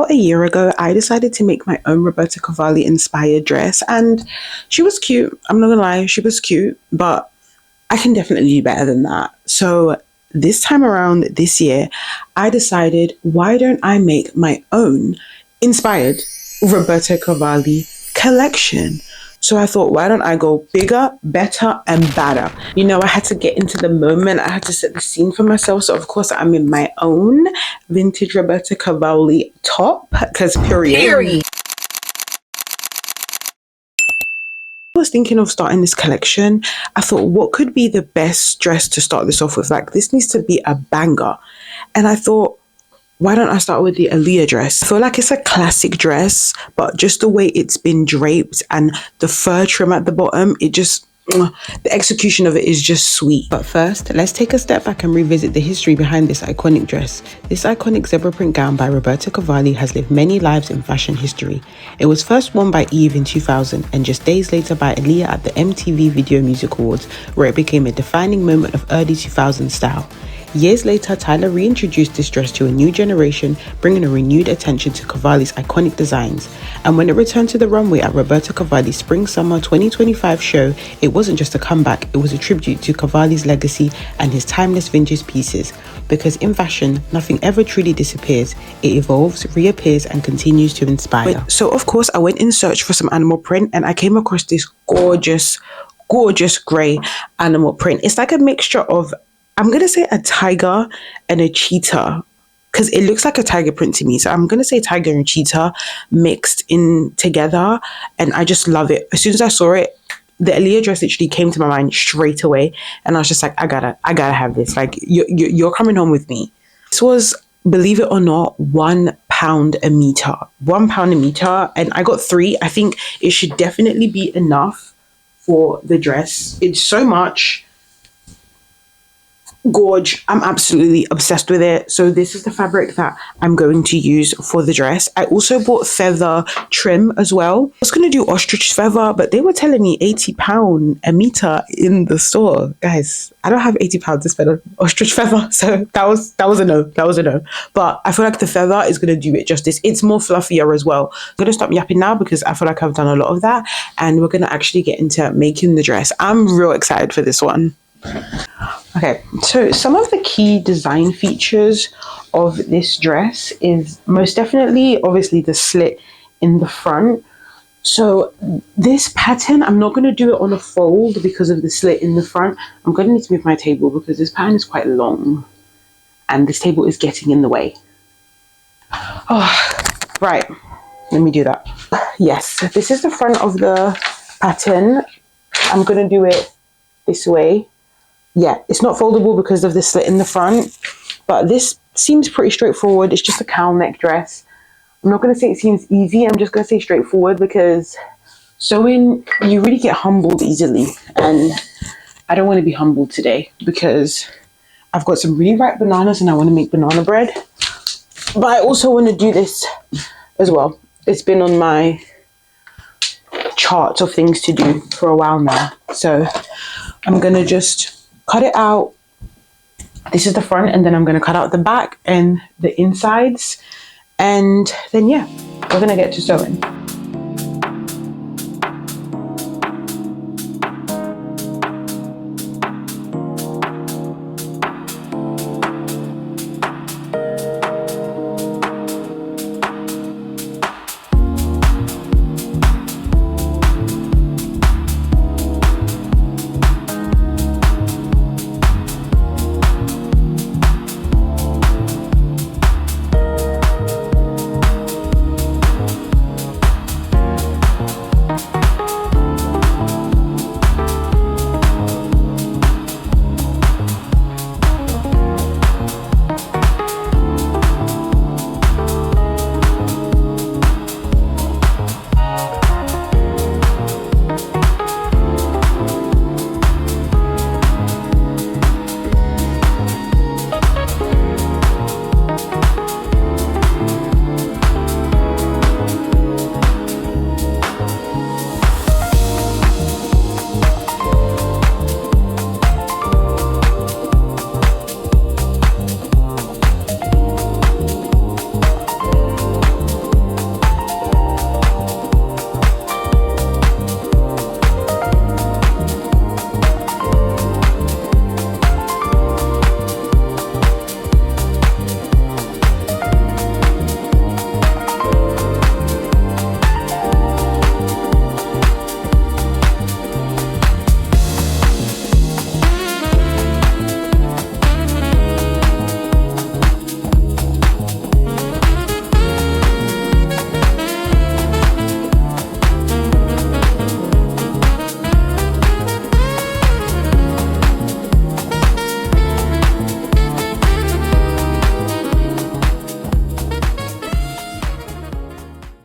About a year ago, I decided to make my own Roberto Cavalli inspired dress, and she was cute. I'm not gonna lie, she was cute, but I can definitely do better than that. So this time around, this year, I decided, why don't I make my own inspired Roberto Cavalli collection? So I thought, why don't I go bigger, better, and badder? You know, I had to get into the moment. I had to set the scene for myself. So of course, I'm in my own vintage Roberto Cavalli top, because period. I was thinking of starting this collection. I thought, what could be the best dress to start this off with? Like, this needs to be a banger. And I thought, why don't I start with the Aaliyah dress? I feel like it's a classic dress, but just the way it's been draped and the fur trim at the bottom, it just, the execution of it is just sweet. But first, let's take a step back and revisit the history behind this iconic dress. This iconic zebra print gown by Roberto Cavalli has lived many lives in fashion history. It was first worn by Eve in 2000 and just days later by Aaliyah at the MTV Video Music Awards, where it became a defining moment of early 2000s style. Years later, Tyler reintroduced this dress to a new generation, bringing a renewed attention to Cavalli's iconic designs. And when it returned to the runway at Roberto Cavalli's Spring-Summer 2025 show, it wasn't just a comeback, it was a tribute to Cavalli's legacy and his timeless vintage pieces. Because in fashion, nothing ever truly disappears. It evolves, reappears, and continues to inspire. So of course, I went in search for some animal print, and I came across this gorgeous grey animal print. It's like a mixture of, I'm going to say, a tiger and a cheetah, because it looks like a tiger print to me. So I'm going to say tiger and cheetah mixed in together. And I just love it. As soon as I saw it, the Aaliyah dress literally came to my mind straight away. And I was just like, I gotta have this. Like, you're coming home with me. This was, believe it or not, £1 a meter. £1 a meter. And I got 3. I think it should definitely be enough for the dress. It's so much. Gorge. I'm absolutely obsessed with it. So this is the fabric that I'm going to use for the dress. I also bought feather trim as well. I was going to do ostrich feather, but they were telling me £80 a meter in the store. Guys, I don't have £80 to spend on ostrich feather, so that was a no. But I feel like the feather is going to do it justice. It's more fluffier as well. I'm going to stop yapping now because I feel like I've done a lot of that, and we're going to actually get into making the dress. I'm real excited for this one. Okay, so some of the key design features of this dress is most definitely, obviously, the slit in the front. So this pattern, I'm not going to do it on a fold because of the slit in the front. I'm going to need to move my table because this pattern is quite long and this table is getting in the way. Oh, right, let me do that. Yes, this is the front of the pattern. I'm going to do it this way. Yeah, it's not foldable because of the slit in the front, but this seems pretty straightforward. It's just a cowl neck dress. I'm not going to say it seems easy. I'm just going to say straightforward because sewing, you really get humbled easily. And I don't want to be humbled today because I've got some really ripe bananas and I want to make banana bread. But I also want to do this as well. It's been on my chart of things to do for a while now. So I'm going to just cut it out. This is the front, and then I'm going to cut out the back and the insides, and then yeah, we're going to get to sewing.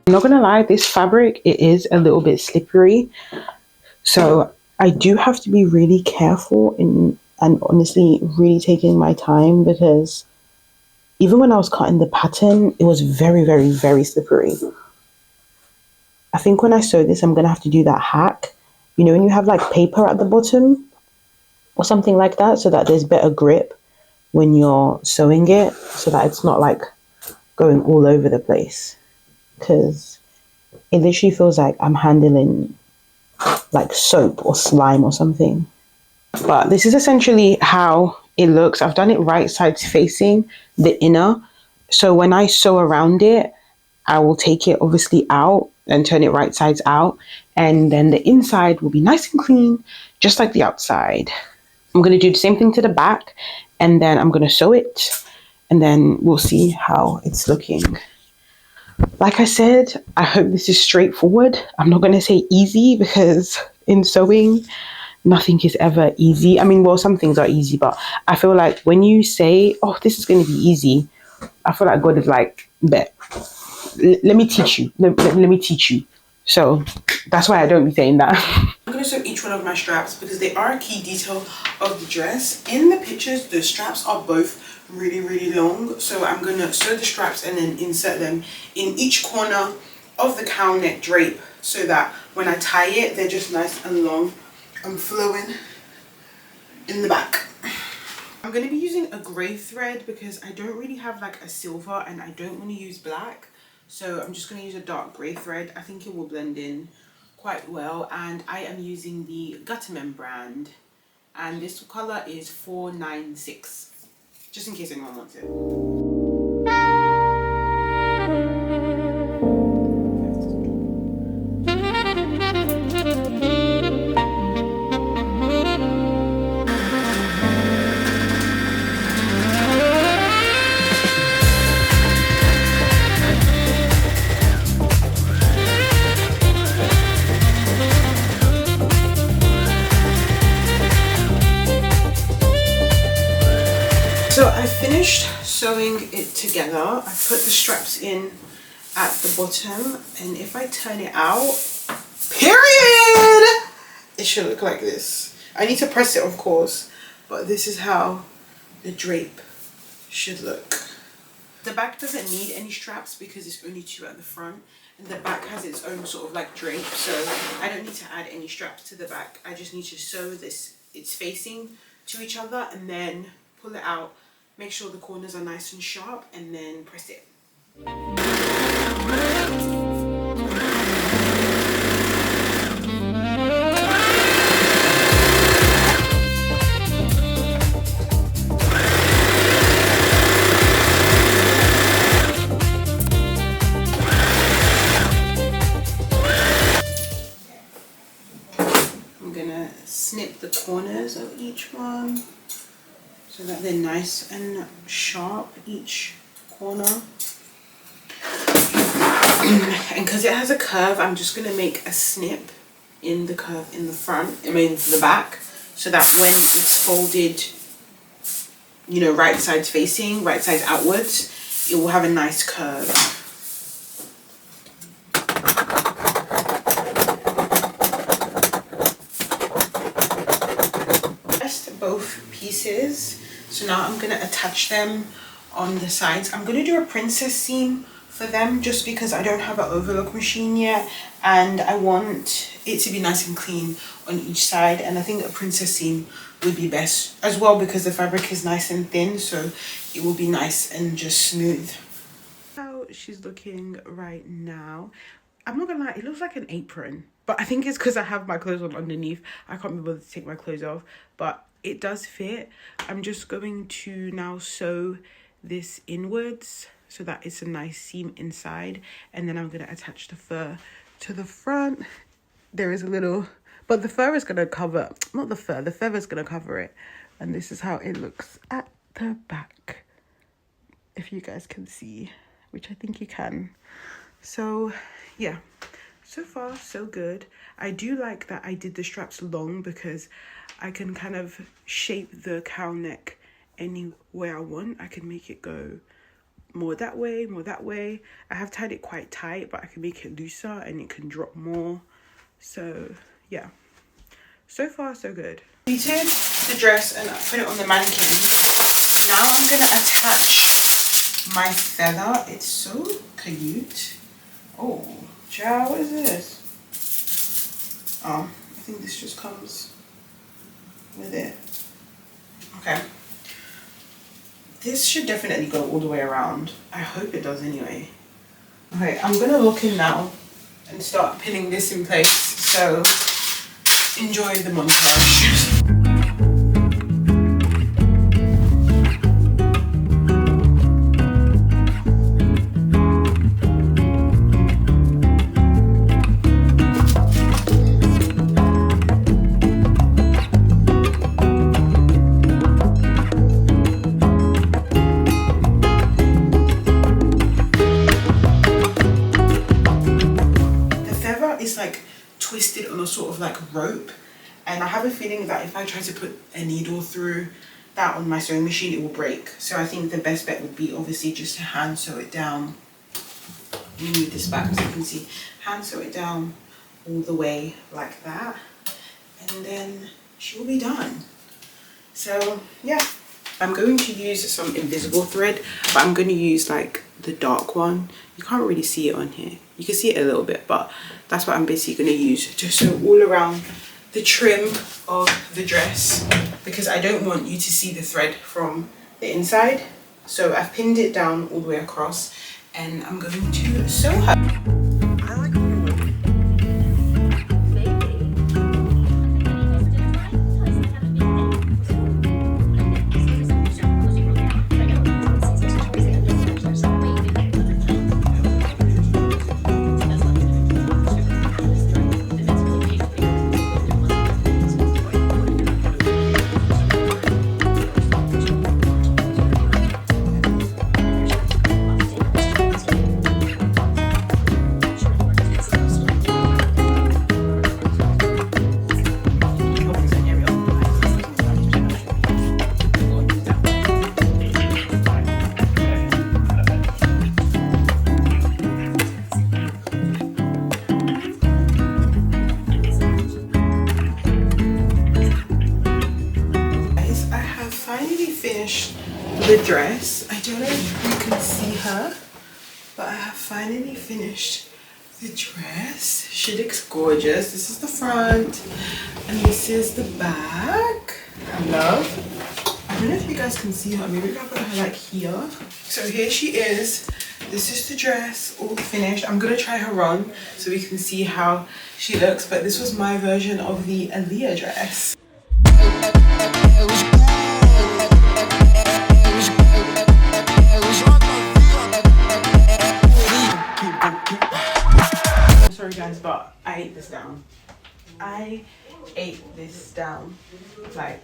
I'm not gonna lie, this fabric, it is a little bit slippery. So I do have to be really careful and honestly really taking my time, because even when I was cutting the pattern, it was very, very, very slippery. I think when I sew this, I'm gonna have to do that hack. You know, when you have like paper at the bottom or something like that, so that there's better grip when you're sewing it, so that it's not like going all over the place. Because it literally feels like I'm handling like soap or slime or something. But this is essentially how it looks. I've done it right sides facing the inner. So when I sew around it, I will take it obviously out and turn it right sides out. And then the inside will be nice and clean, just like the outside. I'm going to do the same thing to the back, and then I'm going to sew it, and then we'll see how it's looking. Like I said, I hope this is straightforward. I'm not going to say easy, because in sewing, nothing is ever easy. I mean, well, some things are easy, but I feel like when you say, oh, this is going to be easy, I feel like God is like, bet. Let me teach you. Let me teach you. So that's why I don't be saying that. I'm going to sew each one of my straps because they are a key detail of the dress. In the pictures, the straps are both really, really long. So I'm going to sew the straps and then insert them in each corner of the cowl neck drape, so that when I tie it, they're just nice and long and flowing in the back. I'm going to be using a grey thread because I don't really have like a silver and I don't want to use black. So I'm just going to use a dark grey thread. I think it will blend in quite well. And I am using the Gutterman brand. And this colour is 496. Just in case anyone wants it. So I finished sewing it together. I put the straps in at the bottom, and if I turn it out, period, it should look like this. I need to press it, of course, but this is how the drape should look. The back doesn't need any straps because it's only two at the front, and the back has its own sort of like drape, so I don't need to add any straps to the back. I just need to sew this, it's facing to each other, and then pull it out, make sure the corners are nice and sharp, and then press it. I'm gonna snip the corners of each one so that they're nice and sharp, each corner. And because it has a curve, I'm just going to make a snip in the curve in the front, I mean the back, so that when it's folded, you know, right sides facing, right sides outwards, it will have a nice curve. Just both pieces. So now I'm going to attach them on the sides. I'm going to do a princess seam for them just because I don't have an overlock machine yet, and I want it to be nice and clean on each side, and I think a princess seam would be best as well because the fabric is nice and thin, so it will be nice and just smooth. How she's looking right now. I'm not gonna lie, it looks like an apron, but I think it's because I have my clothes on underneath. I can't be bothered to take my clothes off, but it does fit. I'm just going to now sew this inwards so that it's a nice seam inside, and then I'm going to attach the fur to the front. There is a little, but the fur is going to cover, not the fur, the feather is going to cover it, and this is how it looks at the back, if you guys can see, which I think you can. So yeah, so far so good. I do like that I did the straps long because I can kind of shape the cowl neck any way I want. I can make it go more that way, more that way. I have tied it quite tight, but I can make it looser and it can drop more. So yeah, so far so good. Completed the dress and I put it on the mannequin. Now I'm gonna attach my feather. It's so cute. Oh, child, what is this? Oh, I think this just comes with it. Okay. This should definitely go all the way around. I hope it does anyway. Okay, I'm gonna look in now and start pinning this in place. So enjoy the montage. It's like twisted on a sort of like rope, and I have a feeling that if I try to put a needle through that on my sewing machine, it will break. So I think the best bet would be obviously just to hand sew it down. Let me move this back so you can see. Hand sew it down all the way like that, and then she will be done. So yeah, I'm going to use some invisible thread, but I'm going to use like the dark one. You can't really see it on here. You can see it a little bit, but that's what I'm basically going to use to sew all around the trim of the dress, because I don't want you to see the thread from the inside. So I've pinned it down all the way across and I'm going to sew her. The dress, I don't know if you can see her, but I have finally finished the dress. She looks gorgeous. This is the front and this is the back. I love. I don't know if you guys can see her. Maybe if I put her like here. So here she is. This is the dress all finished. I'm gonna try her on so we can see how she looks, but this was my version of the Aaliyah dress. Sorry guys, but I ate this down. I ate this down. Like,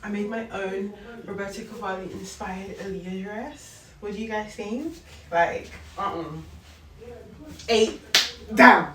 I made my own Roberto Cavalli inspired Aaliyah dress. What do you guys think? Like, ate down.